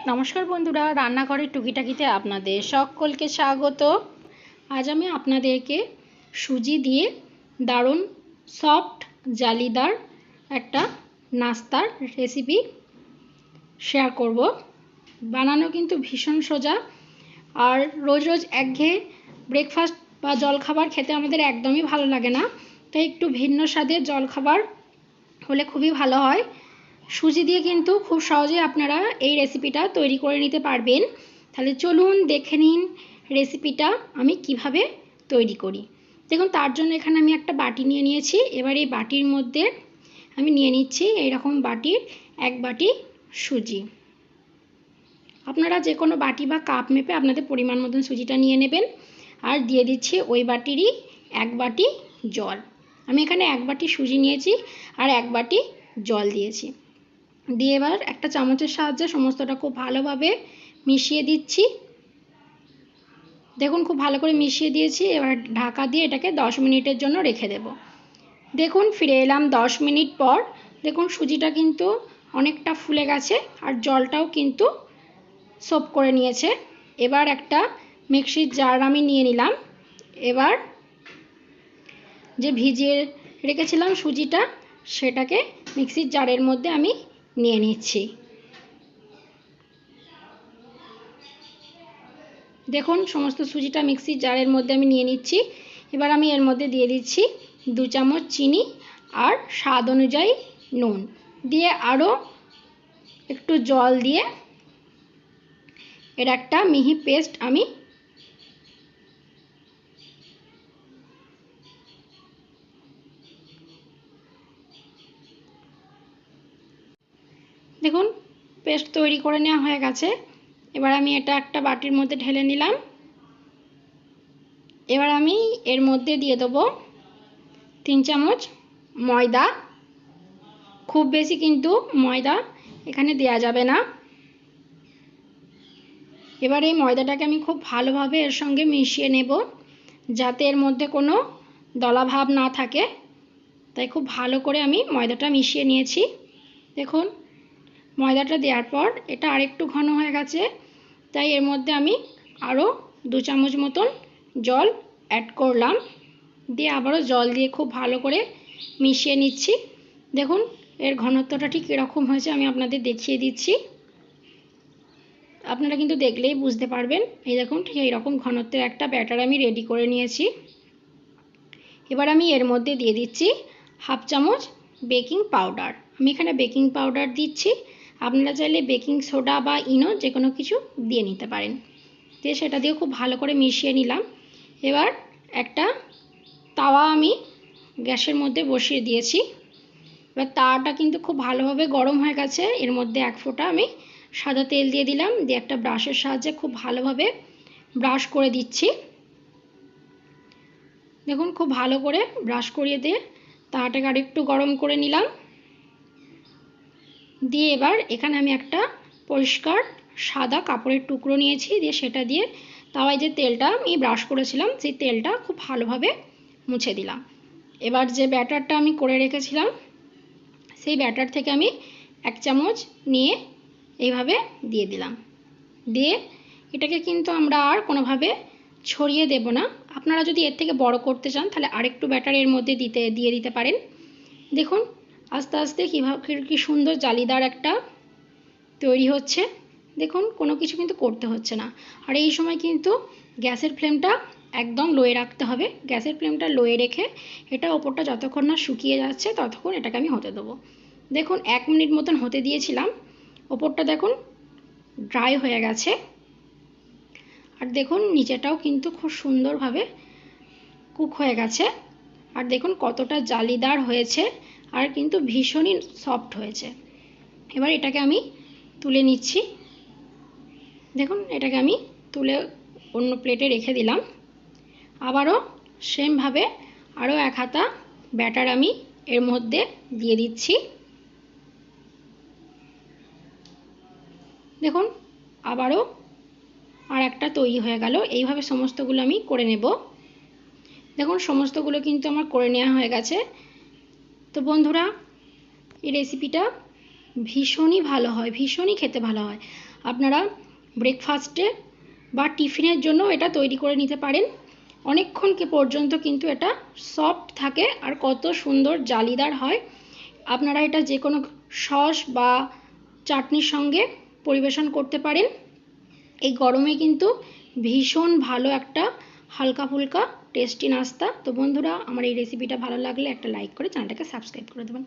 নমস্কার বন্ধুরা, রান্নাঘরের টুকিটাকিতে আপনাদের সকলকে স্বাগত। আজ আমি আপনাদেরকে সুজি দিয়ে দারুণ সফট জালিদার একটা নাস্তার রেসিপি শেয়ার করব। বানানো কিন্তু ভীষণ সোজা, আর রোজ রোজ একঘেয়ে ব্রেকফাস্ট বা জলখাবার খেতে আমাদের একদমই ভালো লাগে না, তাই একটু ভিন্ন স্বাদের জলখাবার হলে খুবই ভালো হয়। সুজি দিয়ে কিন্তু খুব সহজেই আপনারা এই রেসিপিটা তৈরি করে নিতে পারবেন। তাহলে চলুন দেখে নিন রেসিপিটা আমি কিভাবে তৈরি করি। দেখুন, তার জন্য এখানে আমি একটা বাটি নিয়ে নিয়েছি। এবার এই বাটির মধ্যে আমি নিয়ে নিচ্ছি এইরকম বাটির 1 বাটি সুজি। আপনারা যে কোনো বাটি বা কাপ মেপে আপনাদের পরিমাণ মতন সুজিটা নিয়ে নেবেন। আর দিয়ে দিচ্ছি ওই বাটিরই 1 বাটি জল। আমি এখানে 1 বাটি সুজি নিয়েছি আর 1 বাটি জল দিয়েছি। দিয়ে এবার একটা চামচের সাহায্যে সমস্তটা খুব ভালোভাবে মিশিয়ে দিচ্ছি। দেখুন, খুব ভালো করে মিশিয়ে দিয়েছি। এবার ঢাকা দিয়ে এটাকে 10 মিনিটের জন্য রেখে দেব। দেখুন, ফিরে এলাম 10 মিনিট পর। দেখুন, সুজিটা কিন্তু অনেকটা ফুলে গেছে আর জলটাও কিন্তু সোপ করে নিয়েছে। এবার একটা মিক্সির জার আমি নিয়ে নিলাম। এবার যে ভিজিয়ে রেখেছিলাম সুজিটা, সেটাকে মিক্সির জারের মধ্যে আমি নিয়ে নিচ্ছি। দেখুন, সমস্ত সুজিটা মিক্সির জারের মধ্যে আমি নিয়ে নিচ্ছি। এবার আমি এর মধ্যে দিয়ে দিচ্ছি 2 চামচ চিনি আর স্বাদ অনুযায়ী নুন দিয়ে আরও একটু জল দিয়ে এর একটা মিহি পেস্ট আমি দেখুন পেস্ট তৈরি করে নেওয়া হয়ে গেছে। এবার আমি এটা একটা বাটির মধ্যে ঢেলে নিলাম। এবার আমি এর মধ্যে দিয়ে দেবো 3 চামচ ময়দা। খুব বেশি কিন্তু ময়দা এখানে দেওয়া যাবে না। এবার এই ময়দাটাকে আমি খুব ভালোভাবে এর সঙ্গে মিশিয়ে নেব, যাতে এর মধ্যে কোনো দলাভাব না থাকে। তাই খুব ভালো করে আমি ময়দাটা মিশিয়ে নিয়েছি। দেখুন, ময়দাটা দেওয়ার পর এটা আরেকটু ঘন হয়ে গেছে, তাই এর মধ্যে আমি আরও 2 চামচ মতন জল অ্যাড করলাম। দিয়ে আবারও জল দিয়ে খুব ভালো করে মিশিয়ে নিচ্ছি। দেখুন, এর ঘনত্বটা ঠিক এরকম হয়েছে, আমি আপনাদের দেখিয়ে দিচ্ছি। আপনারা কিন্তু দেখলেই বুঝতে পারবেন। এই দেখুন, ঠিক এইরকম ঘনত্বের একটা ব্যাটার আমি রেডি করে নিয়েছি। এবার আমি এর মধ্যে দিয়ে দিচ্ছি 1/2 চামচ বেকিং পাউডার। আমি এখানে বেকিং পাউডার দিচ্ছি। আপনারা চাইলে বেকিং সোডা বা ইনো যে কোনো কিছু দিয়ে নিতে পারেন। দিয়ে সেটা দিয়ে খুব ভালো করে মিশিয়ে নিলাম। এবার একটা তাওয়া আমি গ্যাসের মধ্যে বসিয়ে দিয়েছি। এবার তাওয়াটা কিন্তু খুব ভালোভাবে গরম হয়ে গেছে। এর মধ্যে 1 ফোঁটা আমি সাদা তেল দিয়ে দিলাম। দিয়ে একটা ব্রাশের সাহায্যে খুব ভালোভাবে ব্রাশ করে দিচ্ছি। দেখুন, খুব ভালো করে ব্রাশ করিয়ে দিয়ে তাওয়াটাকে আরেকটু গরম করে নিলাম। দিয়ে এবার এখানে আমি একটা পরিষ্কার সাদা কাপড়ের টুকরো নিয়েছি। দিয়ে সেটা দিয়ে তাওয়ায় যে তেলটা আমি ব্রাশ করেছিলাম সেই তেলটা খুব ভালোভাবে মুছে দিলাম। এবার যে ব্যাটারটা আমি করে রেখেছিলাম সেই ব্যাটার থেকে আমি 1 চামচ নিয়ে এইভাবে দিয়ে দিলাম। দিয়ে এটাকে কিন্তু আমরা আর কোনোভাবে ছড়িয়ে দেব না। আপনারা যদি এর থেকে বড় করতে চান তাহলে আরেকটু ব্যাটার এর মধ্যে দিয়ে দিতে পারেন। দেখুন, আস্তে আস্তে কি সুন্দর জালিদার একটা তৈরি হচ্ছে। দেখুন, কোনো কিছু কিন্তু করতে হচ্ছে না। আর এই সময় কিন্তু গ্যাসের ফ্লেমটা একদম লোয়ে রাখতে হবে। গ্যাসের ফ্লেমটা লোয়ে রেখে এটা ওপরটা যতক্ষণ না শুকিয়ে যাচ্ছে ততক্ষণ এটাকে আমি হতে দেবো। দেখুন, 1 মিনিট মতন হতে দিয়েছিলাম। ওপরটা দেখুন ড্রাই হয়ে গেছে। আর দেখুন, নিচেটাও কিন্তু খুব সুন্দরভাবে কুক হয়ে গেছে। আর দেখুন কতটা জালিদার হয়েছে, আর কিন্তু ভীষণই সফট হয়েছে। এবার এটাকে আমি তুলে নিচ্ছি। দেখুন, এটাকে আমি তুলে অন্য প্লেটে রেখে দিলাম। আবারও সেমভাবে আরও 1 হাতা ব্যাটার আমি এর মধ্যে দিয়ে দিচ্ছি। দেখুন, আবারও আর একটা তৈরি হয়ে গেল। এইভাবে সমস্তগুলো আমি করে নেব। দেখুন, সমস্তগুলো কিন্তু আমার করে নেওয়া হয়ে গেছে। তো বন্ধুরা, এই রেসিপিটা ভীষণই ভালো হয়, ভীষণই খেতে ভালো হয়। আপনারা ব্রেকফাস্টে বা টিফিনের জন্য এটা তৈরি করে নিতে পারেন। অনেকক্ষণ পর্যন্ত কিন্তু এটা সফট থাকে আর কত সুন্দর জালিদার হয়। আপনারা এটা যে কোনো সস বা চাটনির সঙ্গে পরিবেশন করতে পারেন। এই গরমে কিন্তু ভীষণ ভালো একটা হালকা ফুলকা টেস্টি নাস্তা। তো বন্ধুরা, আমার এই রেসিপিটা ভালো লাগলে একটা লাইক করে চ্যানেলটাকে সাবস্ক্রাইব করে দেবেন।